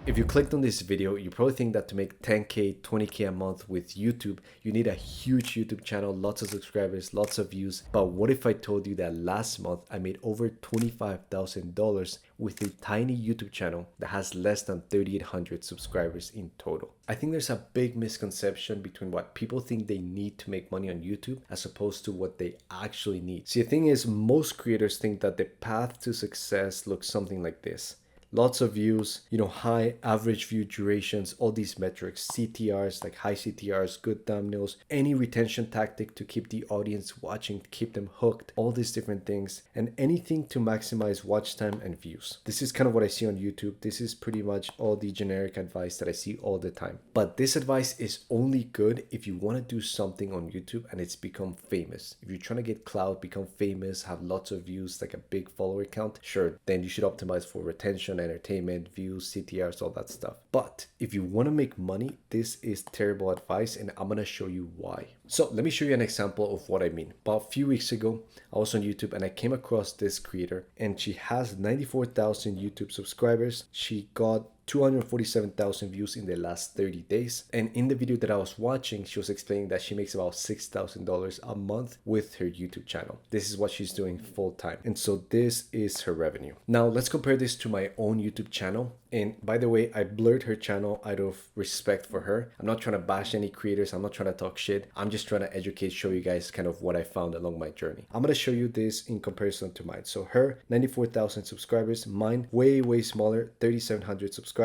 If you clicked on this video, you probably think that to make 10K, 20K a month with YouTube, you need a huge YouTube channel, lots of subscribers, lots of views. But what if I told you that last month I made over $25,000 with a tiny YouTube channel that has less than 3,800 subscribers in total? I think there's a big misconception between what people think they need to make money on YouTube as opposed to what they actually need. See, the thing is, most creators think that the path to success looks something like this. Lots of views, high average view durations, all these metrics, CTRs, like high CTRs, good thumbnails, any retention tactic to keep the audience watching, to keep them hooked, all these different things, and anything to maximize watch time and views. This is kind of what I see on YouTube. This is pretty much all the generic advice that I see all the time. But this advice is only good if you want to do something on YouTube and it's become famous. If you're trying to get clout, become famous, have lots of views, like a big follower count, sure, then you should optimize for retention, entertainment, views, CTRs, all that stuff. But if you want to make money, this is terrible advice, and I'm going to show you why. So let me show you an example of what I mean. About a few weeks ago, I was on YouTube and I came across this creator, and she has 94,000 YouTube subscribers. She got 247,000 views in the last 30 days. And in the video that I was watching, she was explaining that she makes about $6,000 a month with her YouTube channel. This is what she's doing full time. And so this is her revenue. Now let's compare this to my own YouTube channel. And by the way, I blurred her channel out of respect for her. I'm not trying to bash any creators. I'm not trying to talk shit. I'm just trying to educate, show you guys kind of what I found along my journey. I'm going to show you this in comparison to mine. So her 94,000 subscribers, mine way smaller, 3,700 subscribers.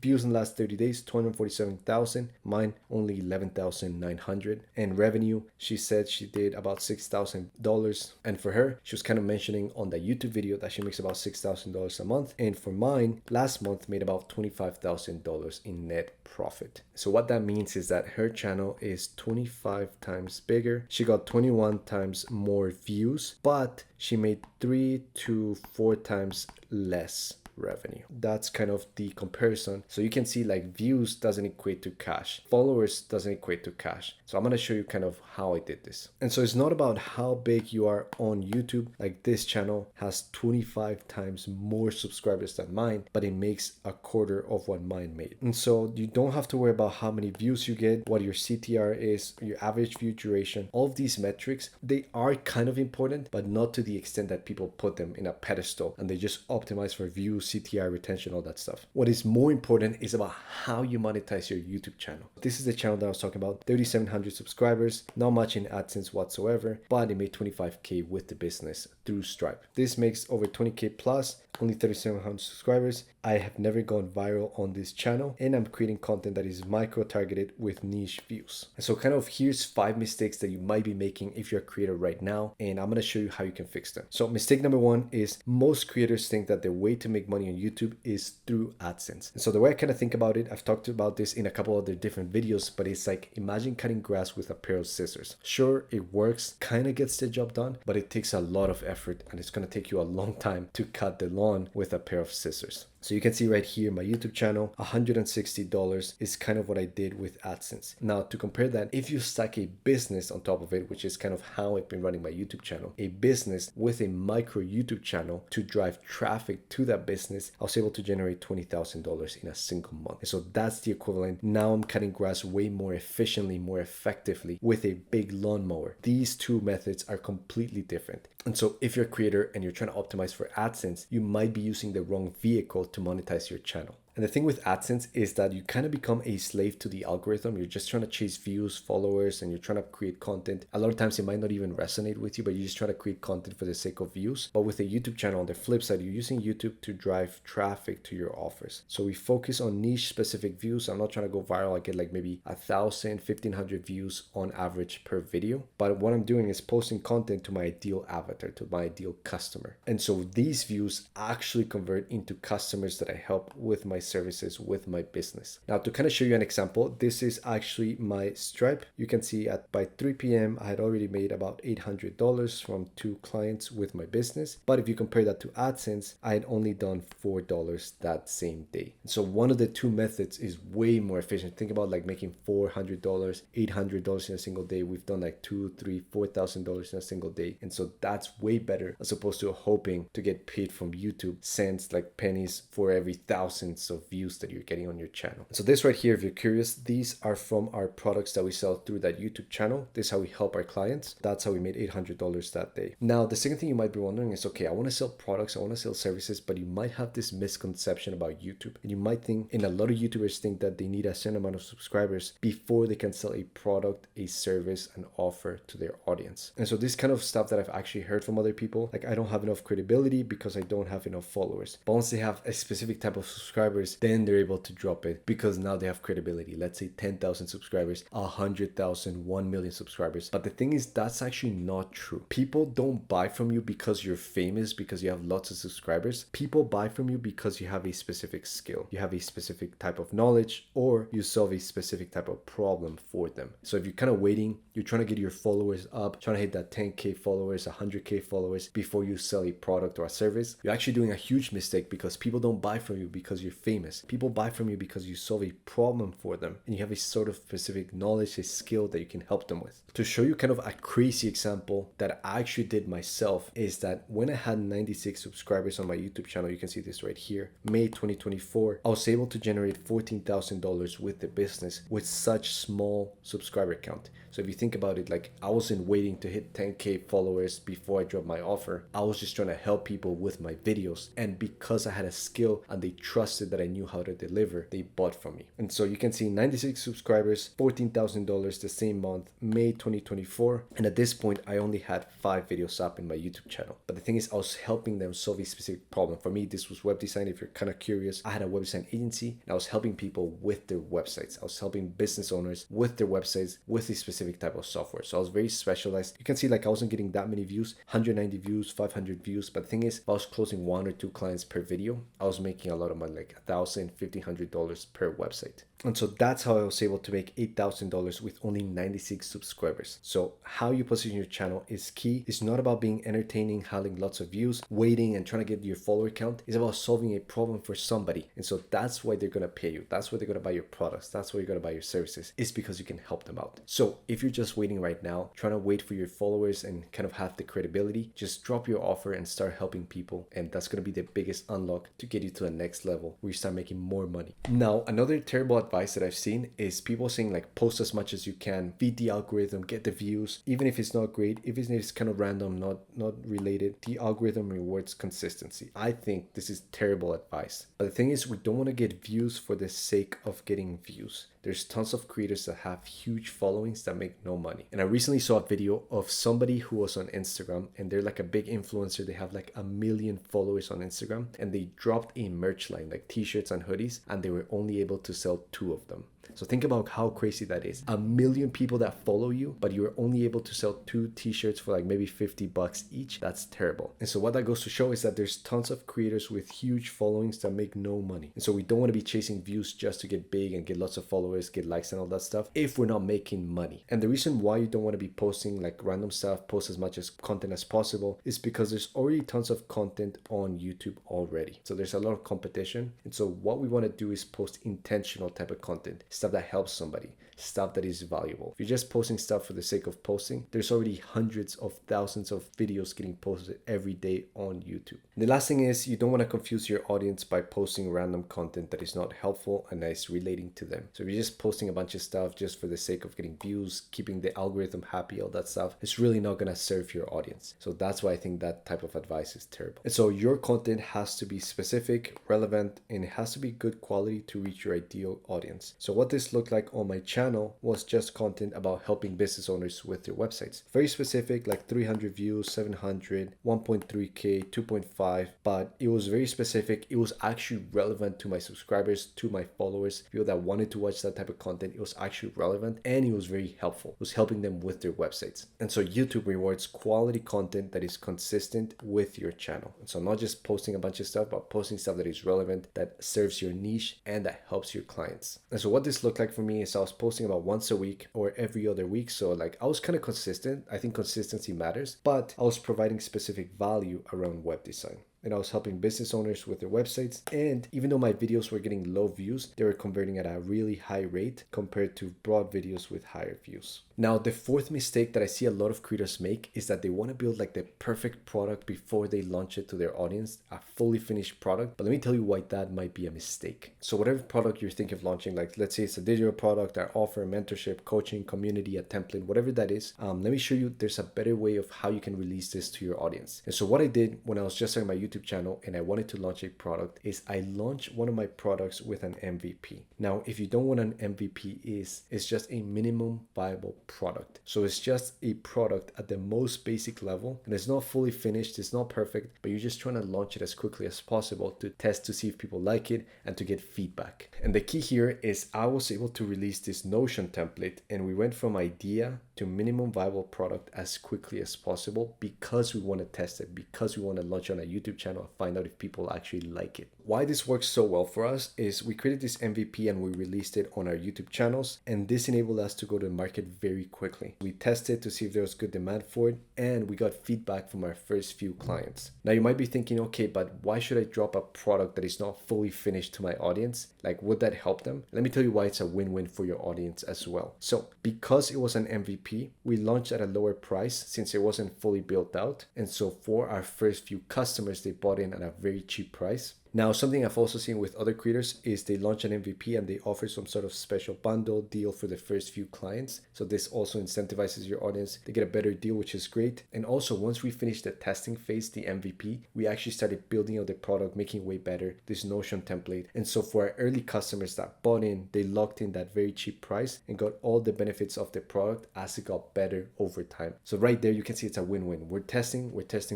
Views in the last 30 days, 247,000. Mine only 11,900. And revenue, she said she did about $6,000. And for her, she was kind of mentioning on the YouTube video that she makes about $6,000 a month. And for mine, last month made about $25,000 in net profit. So what that means is that her channel is 25 times bigger. She got 21 times more views, but she made 3 to 4 times less revenue. That's kind of the comparison. So you can see like views doesn't equate to cash. Followers doesn't equate to cash. So I'm going to show you kind of how I did this. And so it's not about how big you are on YouTube. Like this channel has 25 times more subscribers than mine, but it makes a quarter of what mine made. And so you don't have to worry about how many views you get, what your CTR is, your average view duration. All of these metrics, they are kind of important, but not to the extent that people put them in a pedestal and they just optimize for views, CTR, retention, all that stuff. What is more important is about how you monetize your YouTube channel. This is the channel that I was talking about, 3,700 subscribers, not much in AdSense whatsoever, but it made 25K with the business through Stripe. This makes over 20K plus, only 3,700 subscribers. I have never gone viral on this channel, and I'm creating content that is micro-targeted with niche views. And so kind of here's 5 mistakes that you might be making if you're a creator right now, and I'm going to show you how you can fix them. So mistake number 1 is most creators think that the way to make money on YouTube is through AdSense. And so the way I kind of think about it, I've talked about this in a couple other different videos, but it's like imagine cutting grass with a pair of scissors. Sure, it works, kind of gets the job done, but it takes a lot of effort and it's going to take you a long time to cut the lawn with a pair of scissors. So you can see right here, my YouTube channel, $160 is kind of what I did with AdSense. Now to compare that, if you stack a business on top of it, which is kind of how I've been running my YouTube channel, a business with a micro YouTube channel to drive traffic to that business, I was able to generate $20,000 in a single month. And so that's the equivalent. Now I'm cutting grass way more efficiently, more effectively with a big lawnmower. These two methods are completely different. And so if you're a creator and you're trying to optimize for AdSense, you might be using the wrong vehicle to monetize your channel. And the thing with AdSense is that you kind of become a slave to the algorithm. You're just trying to chase views, followers, and you're trying to create content. A lot of times it might not even resonate with you, but you're just trying to create content for the sake of views. But with a YouTube channel, on the flip side, you're using YouTube to drive traffic to your offers. So we focus on niche specific views. I'm not trying to go viral. I get like maybe 1,000, 1,500 views on average per video. But what I'm doing is posting content to my ideal avatar, to my ideal customer. And so these views actually convert into customers that I help with my services, with my business. Now to kind of show you an example, this is actually my Stripe. You can see by 3 p.m. I had already made about $800 from 2 clients with my business. But if you compare that to AdSense, I had only done $4 that same day. So one of the two methods is way more efficient. Think about like making $400, $800 in a single day. We've done like $2,000, $3,000, $4,000 in a single day. And so that's way better as opposed to hoping to get paid from YouTube cents, like pennies for every thousands of of views that you're getting on your channel. So this right here, if you're curious, these are from our products that we sell through that YouTube channel. This is how we help our clients. That's how we made $800 that day. Now, the second thing you might be wondering is, okay, I want to sell products, I want to sell services, but you might have this misconception about YouTube. And you might think, and a lot of YouTubers think that they need a certain amount of subscribers before they can sell a product, a service, an offer to their audience. And so this kind of stuff that I've actually heard from other people, like I don't have enough credibility because I don't have enough followers. But once they have a specific type of subscribers, then they're able to drop it because now they have credibility. Let's say 10,000 subscribers, 100,000, 1 million subscribers. But the thing is, that's actually not true. People don't buy from you because you're famous, because you have lots of subscribers. People buy from you because you have a specific skill, you have a specific type of knowledge, or you solve a specific type of problem for them. So if you're kind of waiting, you're trying to get your followers up, trying to hit that 10K followers, 100K followers before you sell a product or a service, you're actually doing a huge mistake, because people don't buy from you because you're famous. People buy from you because you solve a problem for them and you have a sort of specific knowledge, a skill that you can help them with. To show you kind of a crazy example that I actually did myself is that when I had 96 subscribers on my YouTube channel, you can see this right here, May 2024, I was able to generate $14,000 with the business with such small subscriber count. So if you think about it, like I wasn't waiting to hit 10K followers before I dropped my offer. I was just trying to help people with my videos. And because I had a skill and they trusted that I knew how to deliver, they bought from me. And so you can see 96 subscribers, $14,000 the same month, May 2024. And at this point, I only had 5 videos up in my YouTube channel. But the thing is, I was helping them solve a specific problem. For me, this was web design. If you're kind of curious, I had a web design agency and I was helping people with their websites. I was helping business owners with their websites with a specific type of software. So I was very specialized. You can see like I wasn't getting that many views, 190 views, 500 views. But the thing is, if I was closing 1 or 2 clients per video, I was making a lot of money, like $1,000, $1,500 per website. And so that's how I was able to make $8,000 with only 96 subscribers. So how you position your channel is key. It's not about being entertaining, having lots of views, waiting and trying to get your follower count. It's about solving a problem for somebody. And so that's why they're going to pay you. That's why they're going to buy your products. That's why you're going to buy your services. It's because you can help them out. So if you're just waiting right now, trying to wait for your followers and kind of have the credibility, just drop your offer and start helping people. And that's going to be the biggest unlock to get you to the next level where you start making more money. Now, another terrible advice that I've seen is people saying like post as much as you can, feed the algorithm, get the views, even if it's not great, even if it's kind of random, not related, the algorithm rewards consistency. I think this is terrible advice. But the thing is, we don't want to get views for the sake of getting views. There's tons of creators that have huge followings that make no money. And I recently saw a video of somebody who was on Instagram and they're like a big influencer. They have like 1 million followers on Instagram and they dropped a merch line like t-shirts and hoodies and they were only able to sell 2 of them. So think about how crazy that is. 1 million people that follow you, but you're only able to sell 2 t-shirts for like maybe $50 each. That's terrible. And so what that goes to show is that there's tons of creators with huge followings that make no money. And so we don't want to be chasing views just to get big and get lots of followers, get likes and all that stuff if we're not making money. And the reason why you don't want to be posting like random stuff, post as much as content as possible, is because there's already tons of content on YouTube already. So there's a lot of competition. And so what we want to do is post intentional type of content, stuff that helps somebody, stuff that is valuable. If you're just posting stuff for the sake of posting, there's already hundreds of thousands of videos getting posted every day on YouTube. And the last thing is, you don't want to confuse your audience by posting random content that is not helpful and that is relating to them. So if you're just posting a bunch of stuff just for the sake of getting views, keeping the algorithm happy, all that stuff, it's really not going to serve your audience. So that's why I think that type of advice is terrible. And so your content has to be specific, relevant, and it has to be good quality to reach your ideal audience. So what this looked like on my channel was just content about helping business owners with their websites. Very specific, like 300 views, 700, 1.3K, 2.5, but it was very specific. It was actually relevant to my subscribers, to my followers, people that wanted to watch that type of content. It was actually relevant and it was very helpful. It was helping them with their websites. And so YouTube rewards quality content that is consistent with your channel. And so not just posting a bunch of stuff, but posting stuff that is relevant, that serves your niche and that helps your clients. And so what this looked like for me is I was posting about once a week or every other week. So like I was kind of consistent. I think consistency matters, but I was providing specific value around web design. and I was helping business owners with their websites. And even though my videos were getting low views, they were converting at a really high rate compared to broad videos with higher views. Now, the fourth mistake that I see a lot of creators make is that they want to build like the perfect product before they launch it to their audience, a fully finished product. But let me tell you why that might be a mistake. So whatever product you're thinking of launching, like let's say it's a digital product, our offer, mentorship, coaching, community, a template, whatever that is, let me show you there's a better way of how you can release this to your audience. And so what I did when I was just starting my YouTube channel and I wanted to launch a product is I launched one of my products with an MVP. Now, if you don't know what an MVP is, it's just a minimum viable product. So it's just a product at the most basic level, and it's not fully finished, it's not perfect, but you're just trying to launch it as quickly as possible to test to see if people like it and to get feedback. And the key here is I was able to release this Notion template, and we went from idea to minimum viable product as quickly as possible because we want to test it, because we want to launch on a YouTube channel and find out if people actually like it. Why this works so well for us is we created this MVP and we released it on our YouTube channels, and this enabled us to go to the market very quickly. We tested to see if there was good demand for it, and we got feedback from our first few clients. Now you might be thinking, okay, but why should I drop a product that is not fully finished to my audience? Like, would that help them? Let me tell you why it's a win-win for your audience as well. So because it was an MVP, we launched at a lower price since it wasn't fully built out. And so for our first few customers, they bought in at a very cheap price. Now, something I've also seen with other creators is they launch an MVP and they offer some sort of special bundle deal for the first few clients. So this also incentivizes your audience to get a better deal, which is great. And also, once we finished the testing phase, the MVP, we actually started building out the product, making it way better, this Notion template. And so for our early customers that bought in, they locked in that very cheap price and got all the benefits of the product as it got better over time. So right there, you can see it's a win-win. We're testing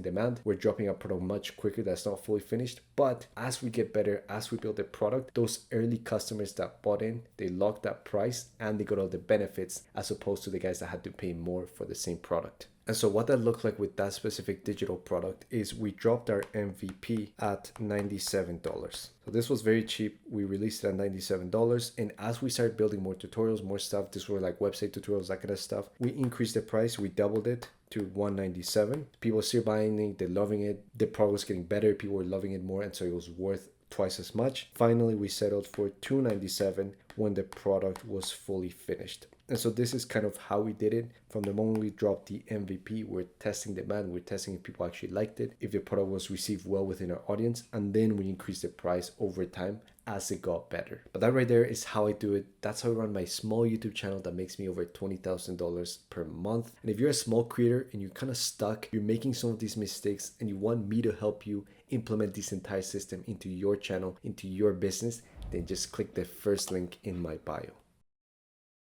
demand. We're dropping a product much quicker that's not fully finished, but as we get better, as we build the product, those early customers that bought in, they locked that price and they got all the benefits as opposed to the guys that had to pay more for the same product. And so what that looked like with that specific digital product is we dropped our MVP at $97. So this was very cheap. We released it at $97. And as we started building more tutorials, more stuff, this were like website tutorials, that kind of stuff, we increased the price, we doubled it to $197. People are still buying it, they're loving it. The product was getting better, people were loving it more, and so it was worth twice as much. Finally, we settled for $297 when the product was fully finished. And so this is kind of how we did it. From the moment we dropped the MVP, we're testing demand, we're testing if people actually liked it, if the product was received well within our audience, and then we increased the price over time as it got better. But that right there is how I do it. That's how I run my small YouTube channel that makes me over $20,000 per month. And if you're a small creator and you're kind of stuck, you're making some of these mistakes and you want me to help you implement this entire system into your channel, into your business, then just click the first link in my bio.